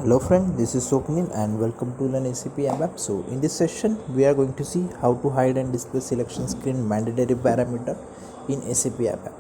Hello friend, this is Swapnil and welcome to Learn SAP ABAP. So in this session we are going to see how to hide and display selection screen mandatory parameter in SAP ABAP.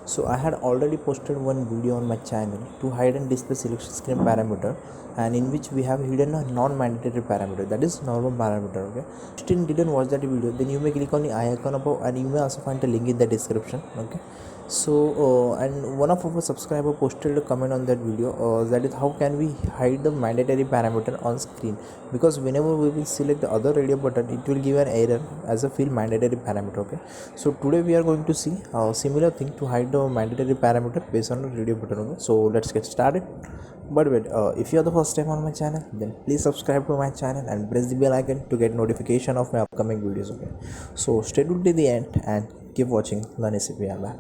So I had already posted one video on my channel to hide and display selection screen parameter, and in which we have hidden a non-mandatory parameter, that is normal parameter. Okay, still didn't watch that video, then you may click on the I icon above and you may also find the link in the description. Okay, so and one of our subscriber posted a comment on that video, that is how can we hide the mandatory parameter on screen, because whenever we will select the other radio button it will give an error as a field mandatory parameter. Okay, so today we are going to see a similar thing to hide the mandatory parameter based on the radio button. Okay, so let's get started. But wait, if you are the first time on my channel, then please subscribe to my channel and press the bell icon to get notification of my upcoming videos. Okay, so stay tuned to the end and keep watching Learn SAP ABAP.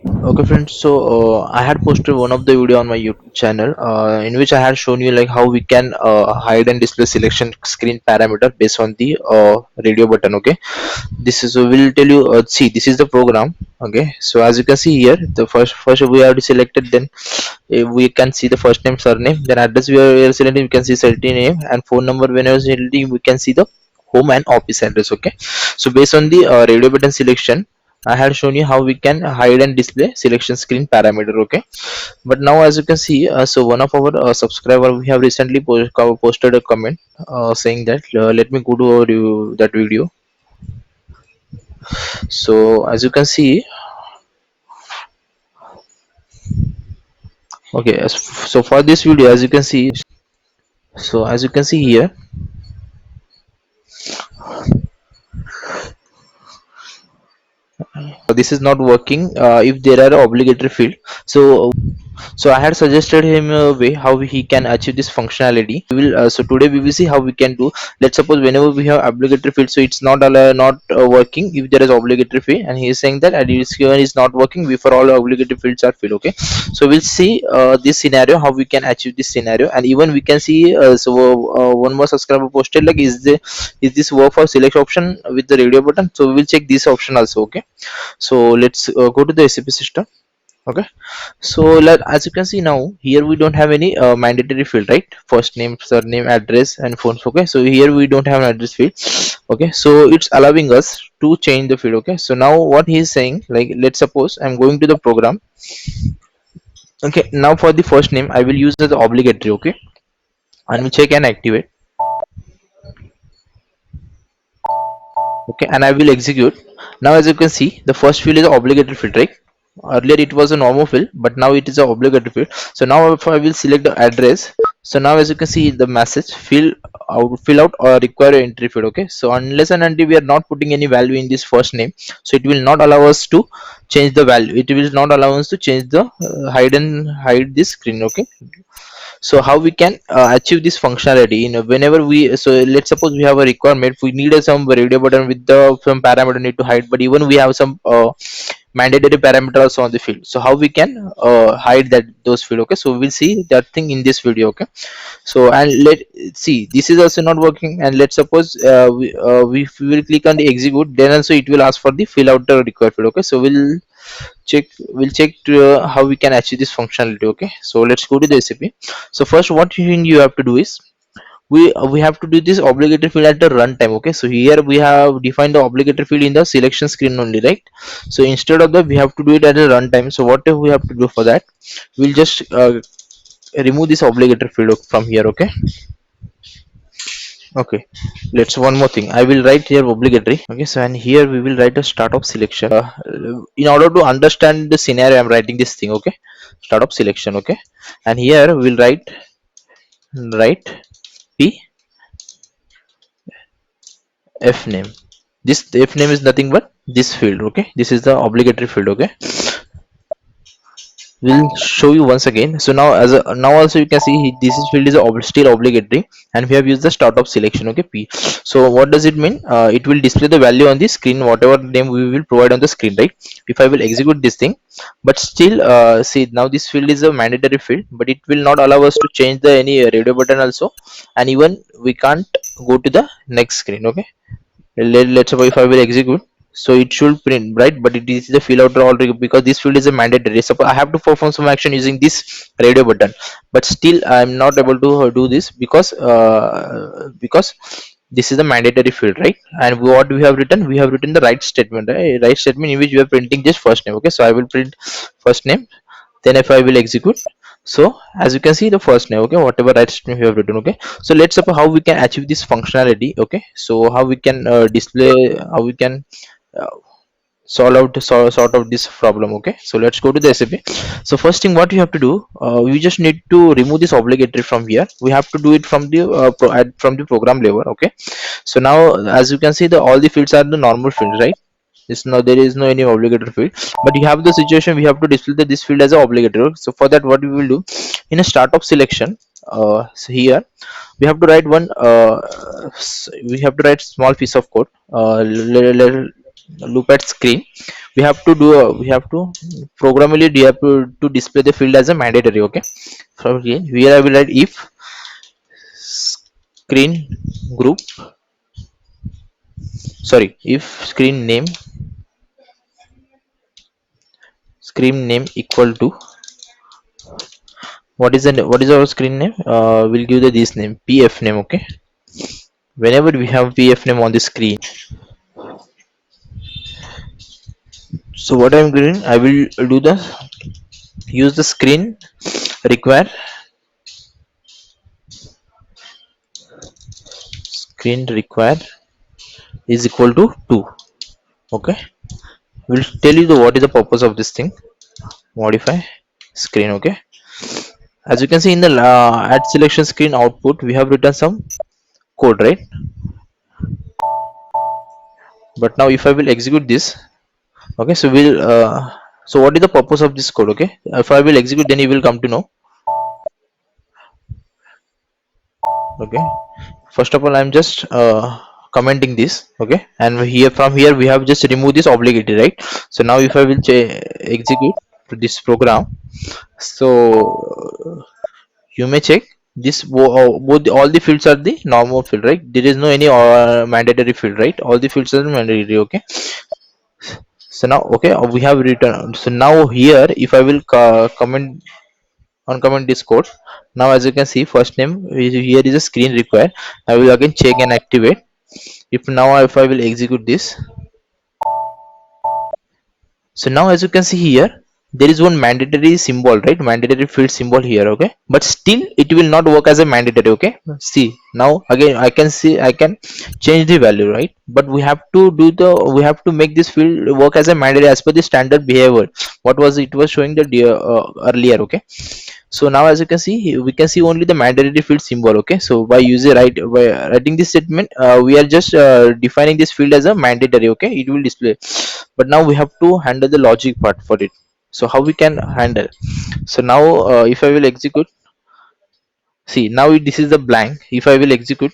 Okay friends, so I had posted one of the video on my YouTube channel in which I had shown you like how we can hide and display selection screen parameter based on the radio button. Okay, this is will tell you, see, this is the program. Okay, so as you can see here, the first we have selected, then we can see the first name, surname, then address we are selecting, we can see city name, and phone number whenever selecting we can see the home and office address. Okay, so based on the radio button selection, I had shown you how we can hide and display selection screen parameter. Okay, but now as you can see, so one of our subscriber, we have recently posted a comment saying that let me go to that video. So as you can see, okay, so for this video, as you can see, so as you can see here, this is not working if there are obligatory field. So I had suggested him a way how he can achieve this functionality. We will so today we will see how we can do. Let's suppose whenever we have obligatory field, so it's not working if there is obligatory field, and he is saying that and is not working before all obligatory fields are filled. Okay, so we'll see this scenario, how we can achieve this scenario, and even we can see one more subscriber posted like, is this work for select option with the radio button? So we will check this option also. Okay, so let's go to the SAP system. Okay, so as you can see now, here we don't have any mandatory field, right? First name, surname, address, and phones. Okay, so here we don't have an address field. Okay, so it's allowing us to change the field. Okay, so now what he is saying, like, let's suppose I'm going to the program. Okay, now for the first name I will use as obligatory. Okay, and we check and activate. Okay, and I will execute. Now as you can see, the first field is obligatory field, right? Earlier it was a normal field, but now it is a obligatory field. So now if I will select the address, so now as you can see the message, fill out or require entry field. Okay, so unless and until we are not putting any value in this first name, so it will not allow us to change the value. It will not allow us to change the hide this screen. Okay, so how we can achieve this functionality, whenever we, so let's suppose we have a requirement, we need some radio button with the some parameter need to hide, but even we have some mandatory parameter also on the field. So how we can hide those field? Okay, so we'll see that thing in this video. Okay, so and let's see, this is also not working, and let's suppose we will click on the execute, then also it will ask for the fill out the required field. Okay, so we'll check to, how we can achieve this functionality. Okay, so let's go to the SAP. So first what thing you have to do is, we have to do this obligatory field at the runtime. Okay, so here we have defined the obligatory field in the selection screen only, right? So instead of that, we have to do it at the runtime. So what we have to do for that, we'll just remove this obligatory field from here. Okay, okay, let's one more thing, I will write here obligatory. Okay, so and here we will write a startup selection, in order to understand the scenario I'm writing this thing. Okay, startup selection. Okay, and here we'll write p f name. This f name is nothing but this field. Okay, this is the obligatory field. Okay, we'll show you once again. So now now also you can see this is field is still obligatory, and we have used the startup selection. Okay, p. So what does it mean? It will display the value on the screen, whatever name we will provide on the screen, right? If I will execute this thing, but still see, now this field is a mandatory field, but it will not allow us to change the any radio button also, and even we can't go to the next screen. Okay, let's suppose if I will execute, so it should print right, but it is the fill out all because this field is a mandatory. Suppose I have to perform some action using this radio button, but still I am not able to do this because this is a mandatory field, right? And what we have written, we have written the right statement, right? Right statement in which we are printing just first name. Okay, so I will print first name, then if I will execute, so as you can see the first name, okay, whatever right string we have written. Okay, so let's suppose how we can achieve this functionality. Okay, so how we can display, how we can uh, sort out this problem. Okay, so let's go to the SAP. So first thing what you have to do, we just need to remove this obligatory from here. We have to do it from the from the program level. Okay, so now as you can see the all the fields are the normal fields, right? It's no, there is no any obligatory field, but you have the situation we have to display this field as a obligatory. So for that what we will do, in a startup selection, so here we have to write one we have to write small piece of code, loop at screen. We have to do we have to programmally we have to display the field as a mandatory. Okay, so here I will write if screen group, sorry, if screen name equal to, what is our screen name, we'll give the this name pf name. Okay, whenever we have pf name on the screen, so what I'm doing, I will do the use the require screen require is equal to 2. Okay, we'll tell you the what is the purpose of this thing, modify screen. Okay, as you can see in the add selection screen output we have written some code, right? But now if I will execute this, okay, so we'll so what is the purpose of this code? Okay, if I will execute, then you will come to know. Okay, first of all I'm just commenting this. Okay, and here from here we have just removed this obligatory, right? So now if I will execute to this program, so you may check this both all the fields are the normal field, right? There is no any mandatory field, right? All the fields are mandatory. Okay, so now okay, we have written. So now here if I will comment on comment this code, now as you can see first name here is a screen required. I will again check and activate. If now if I will execute this, so now as you can see here there is one mandatory symbol, right? Mandatory field symbol here. Okay, but still it will not work as a mandatory. Okay, see now again I can see I can change the value, right? But we have to do the, we have to make this field work as a mandatory as per the standard behavior what was it was showing the earlier. Okay, so now as you can see we can see only the mandatory field symbol. Okay, so by using by writing this statement, we are just defining this field as a mandatory. Okay, it will display, but now we have to handle the logic part for it. So how we can handle, so now if I will execute, see now this is the blank. If I will execute,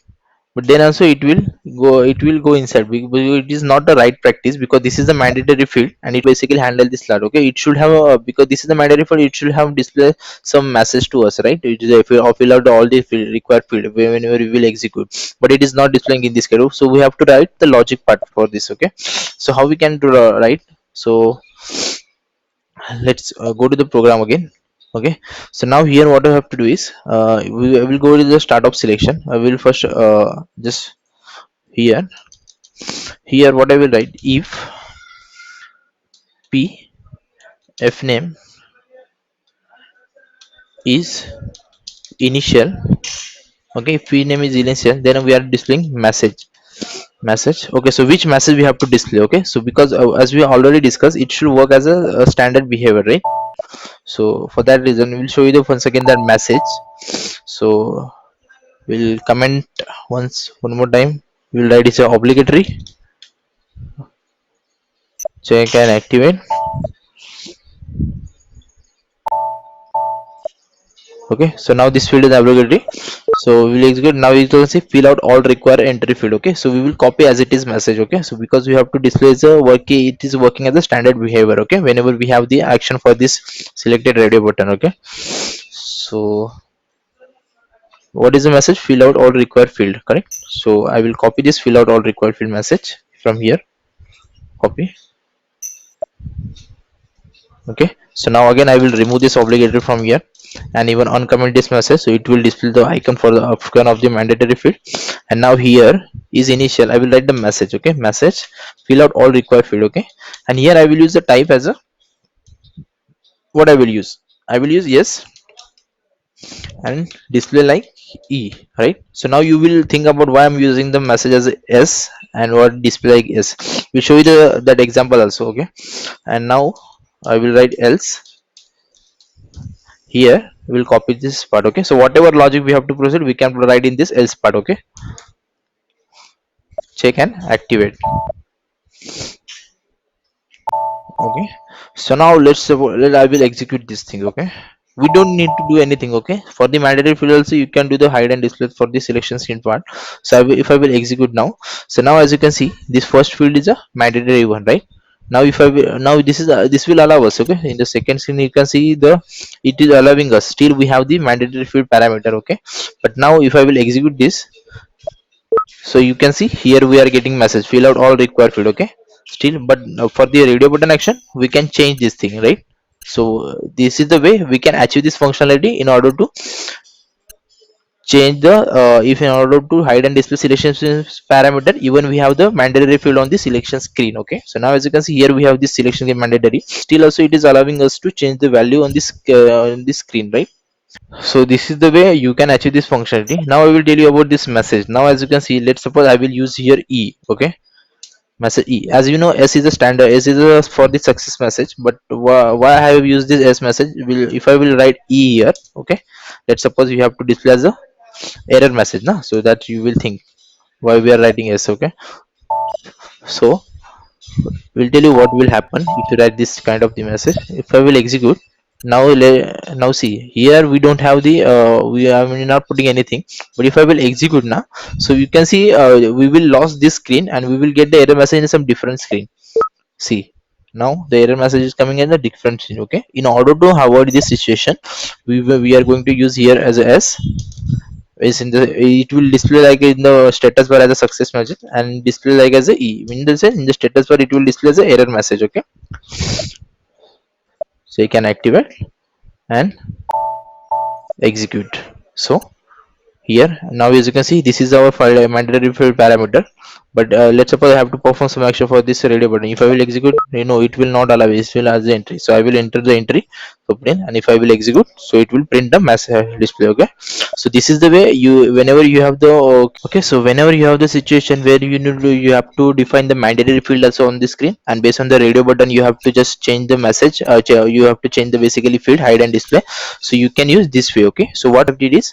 but then also it will go inside because it is not the right practice because this is a mandatory field and it basically handle this lot. Okay, it should have a, because this is the mandatory field, it should have display some message to us, right? It is if you fill out all the required field whenever we will execute, but it is not displaying in this case. So we have to write the logic part for this. Okay, so how we can do right, so let's go to the program again. Okay, so now here what I have to do is I will go to the startup selection. I will first just here what I will write, if p f name is initial. Okay, if p name is initial, then we are displaying message. Okay, so which message we have to display? Okay, so because as we already discussed, it should work as a standard behavior, right? So for that reason we'll show you the once again that message. So we'll comment once one more time. We'll write it's a obligatory, check and activate. Okay, so now this field is obligatory, so we will execute. Now you can see fill out all required entry field. Okay, so we will copy as it is message. Okay, so because we have to display the working, it is working as a standard behavior. Okay, whenever we have the action for this selected radio button. Okay, so what is the message? Fill out all required field, correct? So I will copy this fill out all required field message from here. copy. Okay, so now again I will remove this obligatory from here and even uncomment this message, so it will display the icon for the icon of the mandatory field. And now here is initial, I will write the message. Okay, message, fill out all required field. Okay, and here I will use the type as a, what I will use, I will use yes, and display like E, right? So now you will think about why I'm using the message as a S and what display like S. We'll show you the that example also. Okay, and now I will write else. Here we'll copy this part. Okay, so whatever logic we have to proceed, we can write in this else part. Okay, check and activate. Okay, so now I will execute this thing. Okay, we don't need to do anything. Okay, for the mandatory field also you can do the hide and display for the selection screen part. So if I will execute now, so now as you can see, this first field is a mandatory one, right? Now if I will, now this is this will allow us. Okay, in the second screen you can see the, it is allowing us, still we have the mandatory field parameter. Okay, but now if I will execute this, so you can see here we are getting message, fill out all required field. Okay, still, but for the radio button action we can change this thing, right? So this is the way we can achieve this functionality in order to change the if in order to hide and display selection parameter, even we have the mandatory field on the selection screen. Okay, so now as you can see here we have this selection game mandatory, still also it is allowing us to change the value on this screen, right? So this is the way you can achieve this functionality. Now I will tell you about this message. Now as you can see, let's suppose I will use here E. Okay, message E, as you know S is a standard, S is a for the success message, but why I have used this S message will, if I will write E here. Okay, let's suppose you have to display as a error message now, so that you will think why we are writing S. Okay, so we'll tell you what will happen if you write this kind of the message. If I will execute now, now see here we don't have the we are not putting anything, but if I will execute now, so you can see we will lose this screen and we will get the error message in some different screen. See, now the error message is coming in a different screen. Okay, in order to avoid this situation, we are going to use here as a S is in the, it will display like in the status bar as a success message and display like as a E. In the sense, in the status bar it will display as a error message. Okay, so you can activate and execute. So here now as you can see, this is our file mandatory field parameter, but let's suppose I have to perform some action for this radio button. If I will execute, you know, it will not allow, it will as the entry, so I will enter the entry to print, and if I will execute, so it will print the message display. Okay, so this is the way you, whenever you have the okay, so whenever you have the situation where you need to, you have to define the mandatory field also on the screen, and based on the radio button you have to just change the message, you have to change the basically field hide and display, so you can use this way. Okay, so what I did is,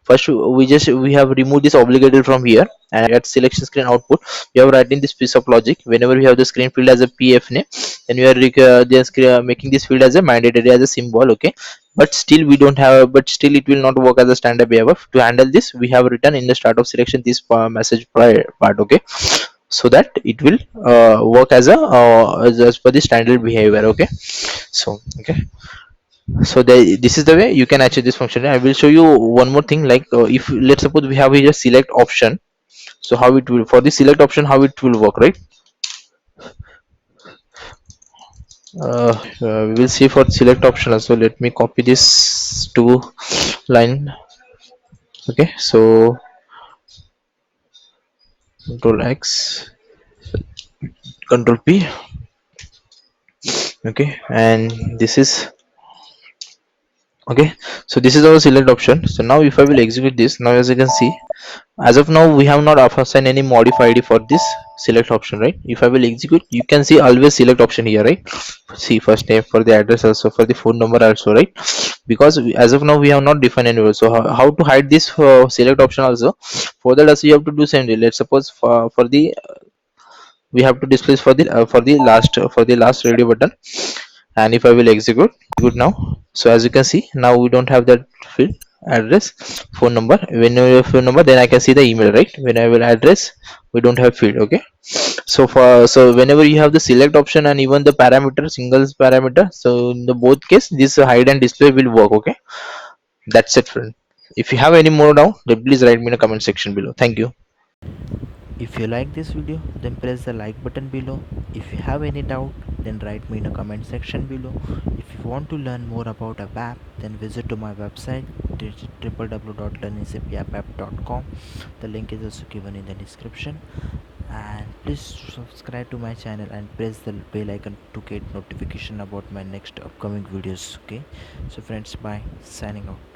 first we have removed this obligatory from here, and at selection screen output we have writing this piece of logic. Whenever we have the screen field as a pf name, then we are just making this field as a mandatory as a symbol. Okay, but still we don't have, but still it will not work as a standard behavior. To handle this, we have written in the start of selection this message prior part. Okay, so that it will work as a as per the standard behavior. Okay, so okay, so this is the way you can achieve this function. I will show you one more thing, like if let's suppose we have here select option, so how it will, for the select option how it will work, right? We will see for select option also. Let me copy this to line. Okay, so control X, control P. Okay, and this is okay, so this is our select option. So now if I will execute this, now as you can see, as of now we have not assigned any modify id for this select option, right? If I will execute, you can see always select option here, right? See, first name, for the address also, for the phone number also, right? Because as of now we have not defined anywhere. So how to hide this select option also, for that also you have to do same way. Let's suppose for the we have to display for the last radio button, and if I will execute now, so as you can see, now we don't have that field address, phone number. When we have phone number, then I can see the email, right? When I will address, we don't have field. Okay, so for, so whenever you have the select option and even the parameter, singles parameter, so in the both case this hide and display will work. Okay, that's it, friend. If you have any more now, then please write me in the comment section below. Thank you. If you like this video, then press the like button below. If you have any doubt, then write me in the comment section below. If you want to learn more about a app, then visit to my website www.learnacpapp.com. The link is also given in the description. And please subscribe to my channel and press the bell icon to get notification about my next upcoming videos. Okay, so friends, bye, signing out.